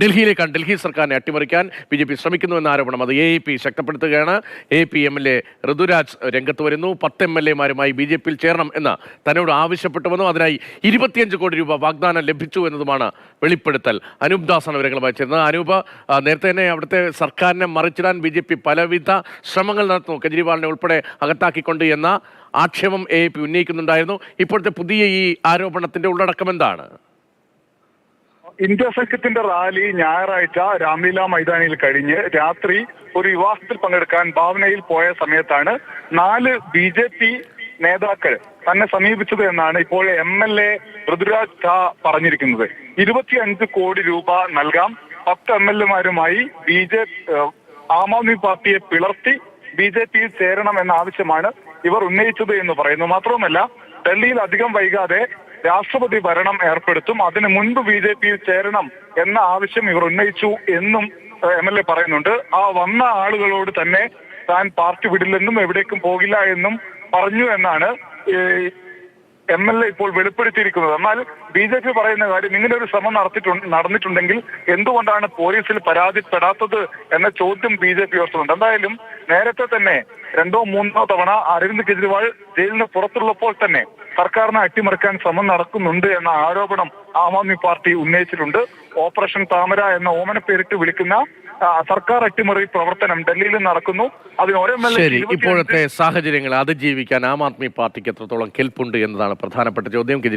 ഡൽഹി സർക്കാരിനെ അട്ടിമറിക്കാൻ ബി.ജെ.പി ശ്രമിക്കുന്നുവെന്ന ആരോപണം അത് എ.പി ശക്തപ്പെടുത്തുകയാണ്. എ.പി എം.എൽ.എ ഋതുരാജ് രംഗത്ത് വരുന്നു. 10 എം.എൽ.എമാരുമായി ബി.ജെ.പിയിൽ ചേരണം എന്ന് തന്നോട് ആവശ്യപ്പെട്ടുവെന്നും അതിനായി 25 കോടി രൂപ വാഗ്ദാനം ലഭിച്ചു എന്നതുമാണ് വെളിപ്പെടുത്തൽ. അനൂപ് ദാസാണ് വിവരങ്ങളുമായി ചേർന്നത്. അനൂപ്, നേരത്തെ തന്നെ അവിടുത്തെ സർക്കാരിനെ മറിച്ചിടാൻ ബി.ജെ.പി പലവിധ ശ്രമങ്ങൾ നടത്തുന്നു, കെജ്രിവാളിനെ ഉൾപ്പെടെ അകത്താക്കിക്കൊണ്ട് എന്ന ആക്ഷേപം എ.പി ഉന്നയിക്കുന്നുണ്ടായിരുന്നു. ഇപ്പോഴത്തെ പുതിയ ഈ ആരോപണത്തിന്റെ ഉള്ളടക്കം എന്താണ്? ഇന്ത്യ സഖ്യത്തിന്റെ റാലി ഞായറാഴ്ച രാംലീല മൈതാനിയിൽ കഴിഞ്ഞ് രാത്രി ഒരു വിവാഹത്തിൽ പങ്കെടുക്കാൻ ഭാവനയിൽ പോയ സമയത്താണ് 4 ബി.ജെ.പി നേതാക്കൾ തന്നെ സമീപിച്ചത് എന്നാണ് ഇപ്പോൾ എം.എൽ.എ ഋതുരാജ് ഝാ പറഞ്ഞിരിക്കുന്നത്. 25 കോടി രൂപ നൽകാം, 10 എം.എൽ.എമാരുമായി ആം ആദ്മി പാർട്ടിയെ പിളർത്തി ബി.ജെ.പിയിൽ ചേരണം എന്ന ആവശ്യമാണ് ഇവർ ഉന്നയിച്ചത് എന്ന് പറയുന്നു. മാത്രവുമല്ല, ഡൽഹിയിൽ അധികം വൈകാതെ രാഷ്ട്രപതി ഭരണം ഏർപ്പെടുത്തും, അതിന് മുൻപ് ബി.ജെ.പിയിൽ ചേരണം എന്ന ആവശ്യം ഇവർ ഉന്നയിച്ചു എന്നും എം.എൽ.എ പറയുന്നുണ്ട്. ആ വന്ന ആളുകളോട് തന്നെ താൻ പാർട്ടി വിടില്ലെന്നും എവിടേക്കും പോകില്ല എന്നും പറഞ്ഞു എന്നാണ് എം.എൽ.എ ഇപ്പോൾ വെളിപ്പെടുത്തിയിരിക്കുന്നത്. എന്നാൽ ബി.ജെ.പി പറയുന്ന കാര്യം, ഇങ്ങനെ ഒരു ശ്രമം നടന്നിട്ടുണ്ടെങ്കിൽ എന്തുകൊണ്ടാണ് പോലീസിൽ പരാതിപ്പെടാത്തത് എന്ന ചോദ്യം ബി.ജെ.പി ഉയർത്തുന്നുണ്ട്. എന്തായാലും നേരത്തെ തന്നെ 2 or 3 തവണ അരവിന്ദ് കെജ്രിവാൾ ജയിലിന് പുറത്തുള്ളപ്പോൾ തന്നെ സർക്കാരിനെ അട്ടിമറിക്കാൻ ശ്രമം നടക്കുന്നുണ്ട് എന്ന ആരോപണം ആം ആദ്മി പാർട്ടി ഉന്നയിച്ചിട്ടുണ്ട്. ഓപ്പറേഷൻ താമര എന്ന ഓമന പേരിട്ട് വിളിക്കുന്ന സർക്കാർ അട്ടിമറി പ്രവർത്തനം ഡൽഹിയിൽ നടക്കുന്നു. ശരി, ഇപ്പോഴത്തെ സാഹചര്യങ്ങൾ അതിജീവിക്കാൻ ആം ആദ്മി പാർട്ടിക്ക് എത്രത്തോളം കെൽപ്പുണ്ട് എന്നതാണ് പ്രധാനപ്പെട്ട ചോദ്യം.